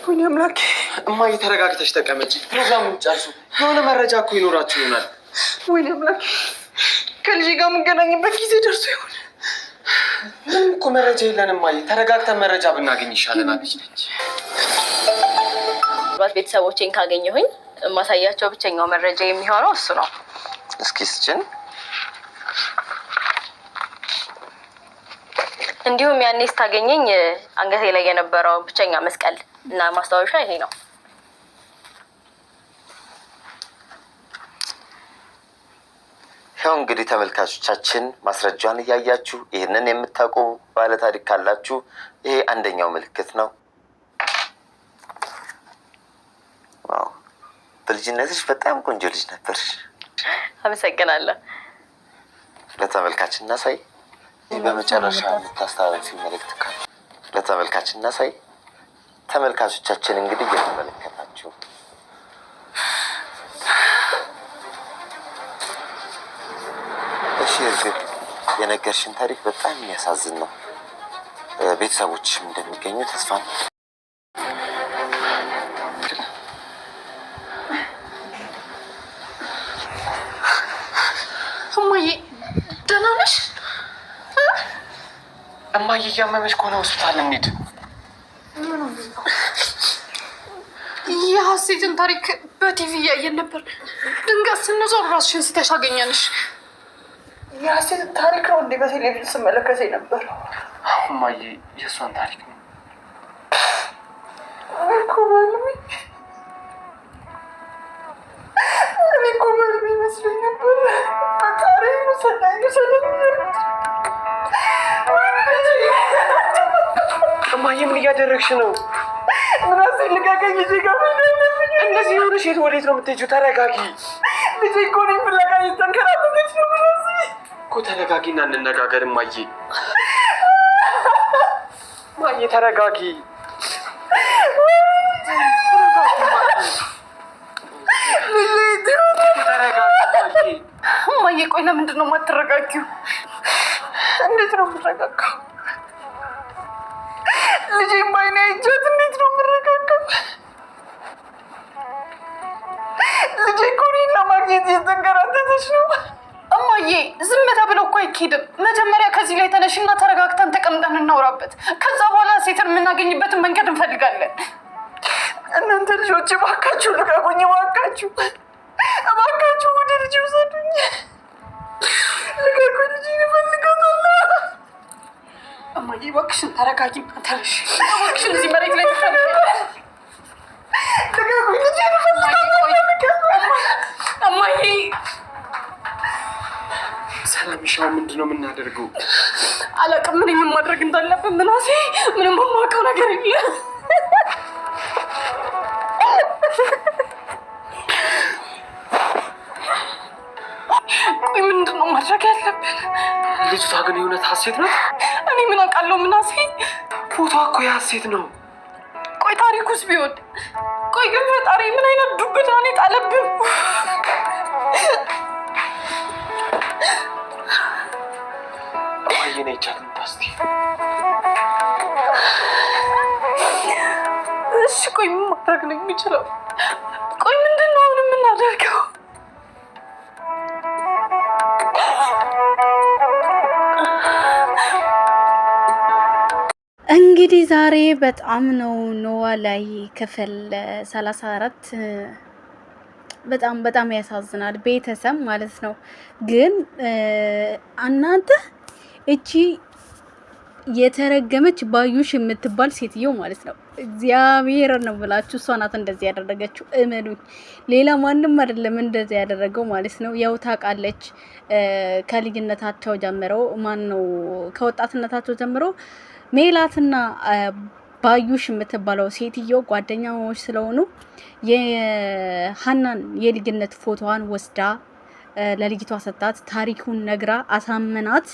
ወይኔ አምላኬ! እማዬ ተረጋግተሽ ተቀመጪ። ፕሮግራሙን ጨርሱ። የሆነ መረጃ እኮ ይኖራችሁ ይሆናል። ወይኔ አምላኬ! ከልጄ ጋር የምንገናኝበት ጊዜ ደርሶ ይሆን? ምንም እኮ መረጃ የለንም እማዬ። ተረጋግተን መረጃ ብናገኝ ይሻለናል። ቤተሰቦቼን ካገኘሁኝ ማሳያቸው ብቸኛው መረጃ የሚሆነው እሱ ነው። እስኪ ስጭን። እንዲሁም ያኔ ስታገኘኝ አንገቴ ላይ የነበረው ብቸኛ መስቀል እና ማስታወሻ ይሄ ነው። ያው እንግዲህ ተመልካቾቻችን ማስረጃውን እያያችሁ ይህንን የምታውቁ ባለ ታሪክ ካላችሁ ይሄ አንደኛው ምልክት ነው። ዋው በልጅነትሽ በጣም ቆንጆ ልጅ ነበርሽ። አመሰግናለሁ። ለተመልካች እናሳይ። በመጨረሻ የምታስተላልፊው መልእክት ካለ ለተመልካች እናሳይ። ተመልካቾቻችን እንግዲህ እየተመለከታችሁ እሺ፣ እዚህ የነገርሽን ታሪክ በጣም የሚያሳዝን ነው። ቤተሰቦችሽም እንደሚገኙ ተስፋ ነው። እማዬ ደህና ነሽ? እማዬ እያመመሽ ከሆነ ሆስፒታል እንሂድ። የሀሴትን ታሪክ በቲቪ እያየን ነበር። ድንገት ስንዞር ራስሽን ስተሽ አገኘንሽ። የሀሴትን ታሪክ ነው እንዴ በቴሌቪዥን ስመለከት የነበረው? እማዬ የእሷን ታሪክ ነው እኮ በልሜ ይመስለኝ ነበር። ፈጣሪ ሰዳኝ እማዬ ምን እያደረግሽ ነው? ምናሴ ልቀቀኝ። ልጄ ጋር እንደዚህ የሆነሽ የት ወዴት ነው የምትሄጂው? ተረጋጊ። ልጄ እኮ እኔን ፍለጋ እየተንከራተተች ነው። ምናሴ እኮ ተረጋጊና እንነጋገር። እማዬ እማዬ ተረጋጊ። እማዬ ቆይ ለምንድን ነው የማትረጋጊው? እንዴት ነው የምረጋጋው? ልጄን ባይኔ አይቻት እንዴት ነው የምረጋጋው? ልጄ እኮ እኔን ለማግኘት እየተንከራተተች ነው። እማዬ ዝም ተብለው እኮ አይኬድም። መጀመሪያ ከዚህ ላይ ተነሽና ተረጋግተን ተቀምጠን እናውራበት። ከዛ በኋላ ሴትን የምናገኝበትን መንገድ እንፈልጋለን። እናንተ ልጆች እባካችሁ ልቀቁኝ፣ እባካችሁ እባካችሁ ወደ ልጅ ውሰዱኝ። ልቀቁኝ፣ ልጅ እፈልጋታለሁ። እማዬ እባክሽን ተረጋጊ። ተነሽ እባክሽን፣ እዚህ መሬት ላይ ልቀቁኝ፣ ልጅ እፈልጋታለሁ። እማዬ ሰላምሻው ምንድን ነው የምናደርገው? አላውቅም ምን ማድረግ እንዳለብን ምናሴ። ምንም የማውቀው ነገር የለም። ቆይ ምንድን ነው ማድረግ ያለብን? ልጅቷ ግን የእውነት ሀሴት ናት? እኔ ምን አውቃለሁ ምናሴ። ፎቶ እኮ የሀሴት ነው። ቆይ ታሪኩስ ቢሆን? ቆይ ግን ፈጣሪ ምን አይነት ዱብዳ ነው የጣለብን? እማዬን አይቻልም ታስቲ። እሺ ቆይ ምን ማድረግ ነው የሚችለው? ቆይ ምንድን ነው አሁን የምናደርገው? እንግዲህ ዛሬ በጣም ነው ኖላዊ ክፍል 34 በጣም ያሳዝናል። ቤተሰብ ማለት ነው። ግን እናንተ እቺ የተረገመች ባዩሽ የምትባል ሴትዮ ማለት ነው እግዚአብሔር ነው ብላችሁ እሷ ናት እንደዚህ ያደረገችው። እመኑኝ፣ ሌላ ማንም አይደለም እንደዚህ ያደረገው ማለት ነው። ያው ታውቃለች ከልጅነታቸው ጀምሮ ከወጣትነታቸው ጀምሮ ሜላትና ባዩሽ የምትባለው ሴትዮ ጓደኛሞች ስለሆኑ የሀናን የልጅነት ፎቶዋን ወስዳ ለልጅቷ ሰጣት። ታሪኩን ነግራ አሳመናት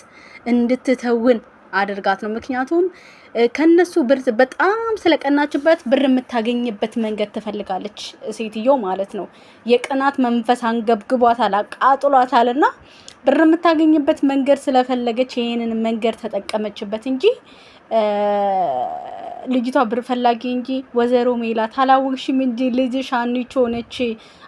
እንድትተውን አድርጋት ነው። ምክንያቱም ከነሱ ብር በጣም ስለቀናችበት ብር የምታገኝበት መንገድ ትፈልጋለች ሴትዮ ማለት ነው። የቅናት መንፈስ አንገብግቧታል፣ አቃጥሏታልና ብር የምታገኝበት መንገድ ስለፈለገች ይሄንን መንገድ ተጠቀመችበት እንጂ ልጅቷ ብር ፈላጊ እንጂ ወይዘሮ ሜላት አላወቅሽም እንጂ ልጅሽ ሀኒቾ ነች፣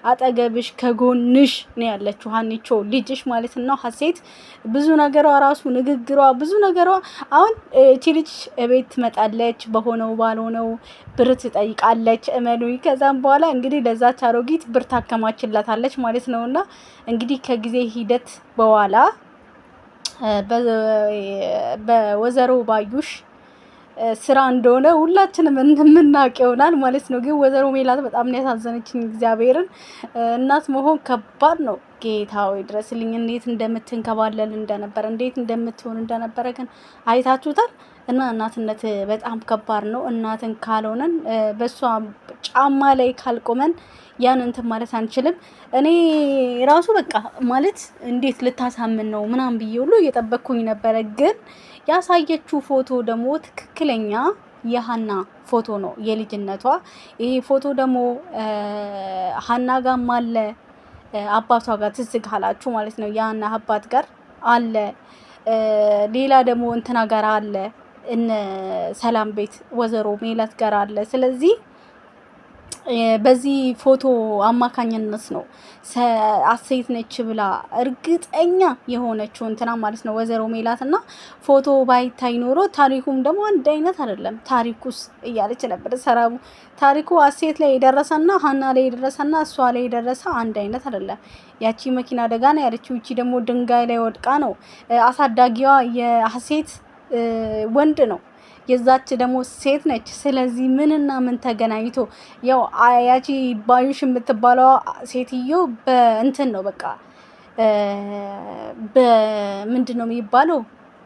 አጠገብሽ ከጎንሽ ነው ያለችው ሀኒቾ ልጅሽ ማለት ነው። ሀሴት ብዙ ነገሯ ራሱ ንግግሯ ብዙ ነገሯ አሁን እቺ ልጅ ቤት ትመጣለች፣ በሆነው ባልሆነው ብር ትጠይቃለች እመኑኝ። ከዛም በኋላ እንግዲህ ለዛች አሮጊት ብር ታከማችላታለች ማለት ነውና እንግዲህ ከጊዜ ሂደት በኋላ በወይዘሮ ባዩሽ ስራ እንደሆነ ሁላችንም የምናውቅ ይሆናል ማለት ነው። ግን ወይዘሮ ሜላት በጣም ነው ያሳዘነችኝ። እግዚአብሔርን እናት መሆን ከባድ ነው። ጌታዊ ድረስልኝ። እንዴት እንደምትንከባለል እንደነበረ እንዴት እንደምትሆን እንደነበረ ግን አይታችሁታል። እና እናትነት በጣም ከባድ ነው። እናትን ካልሆነን በሷ ጫማ ላይ ካልቆመን ያን እንትን ማለት አንችልም። እኔ ራሱ በቃ ማለት እንዴት ልታሳምን ነው ምናምን ብዬ ሁሉ እየጠበቅኩኝ ነበረ። ግን ያሳየችው ፎቶ ደግሞ ትክክለኛ የሀና ፎቶ ነው፣ የልጅነቷ። ይሄ ፎቶ ደግሞ ሀና ጋርም አለ አባቷ ጋር ትዝ ካላችሁ ማለት ነው። የሀና አባት ጋር አለ፣ ሌላ ደግሞ እንትና ጋር አለ፣ እነ ሰላም ቤት ወይዘሮ ሜላት ጋር አለ። ስለዚህ በዚህ ፎቶ አማካኝነት ነው አሴት ነች ብላ እርግጠኛ የሆነችው እንትና ማለት ነው ወይዘሮ ሜላት። እና ፎቶ ባይታይ ኖሮ ታሪኩም ደግሞ አንድ አይነት አይደለም። ታሪኩስ እያለች ነበር ሰራሙ። ታሪኩ አሴት ላይ የደረሰና ሀና ላይ የደረሰና እሷ ላይ የደረሰ አንድ አይነት አይደለም። ያቺ መኪና አደጋ ነው ያለችው፣ እቺ ደግሞ ድንጋይ ላይ ወድቃ ነው። አሳዳጊዋ የሀሴት ወንድ ነው፣ የዛች ደግሞ ሴት ነች። ስለዚህ ምንና ምን ተገናኝቶ ያው ያቺ ባዩሽ የምትባለው ሴትዮ በእንትን ነው በቃ በምንድን ነው የሚባለው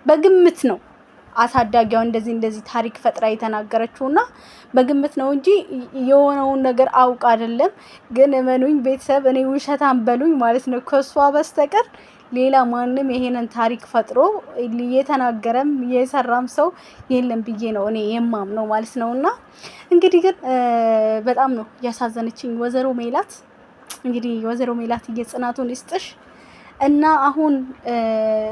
በግምት ነው አሳዳጊዋ እንደዚህ ታሪክ ፈጥራ የተናገረችውና በግምት ነው እንጂ የሆነውን ነገር አውቅ አይደለም። ግን እመኑኝ ቤተሰብ እኔ ውሸታም በሉኝ ማለት ነው ከሷ በስተቀር ሌላ ማንም ይሄንን ታሪክ ፈጥሮ የተናገረም የሰራም ሰው የለም ብዬ ነው እኔ የማምነው ማለት ነውና እንግዲህ ግን በጣም ነው ያሳዘነችኝ ወይዘሮ ሜላት። እንግዲህ ወይዘሮ ሜላት እየጽናቱን ይስጥሽ እና አሁን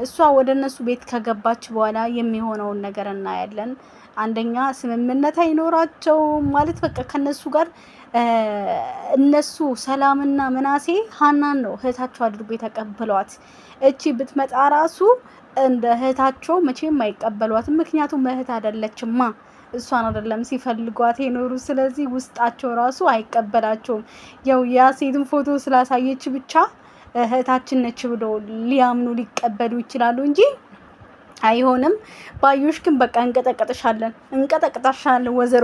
እሷ ወደ እነሱ ቤት ከገባች በኋላ የሚሆነውን ነገር እናያለን። አንደኛ ስምምነት አይኖራቸውም ማለት በቃ ከነሱ ጋር እነሱ ሰላምና ምናሴ ሀናን ነው እህታቸው አድርጎ የተቀበሏት። እቺ ብትመጣ ራሱ እንደ እህታቸው መቼም አይቀበሏትም። ምክንያቱም እህት አይደለችማ፣ እሷን አይደለም ሲፈልጓት የኖሩ። ስለዚህ ውስጣቸው ራሱ አይቀበላቸውም። ያው የሴትን ፎቶ ስላሳየች ብቻ እህታችን ነች ብሎ ሊያምኑ ሊቀበሉ ይችላሉ እንጂ አይሆንም። ባዩሽ ግን በቃ እንቀጠቀጥሻለን ወይዘሮ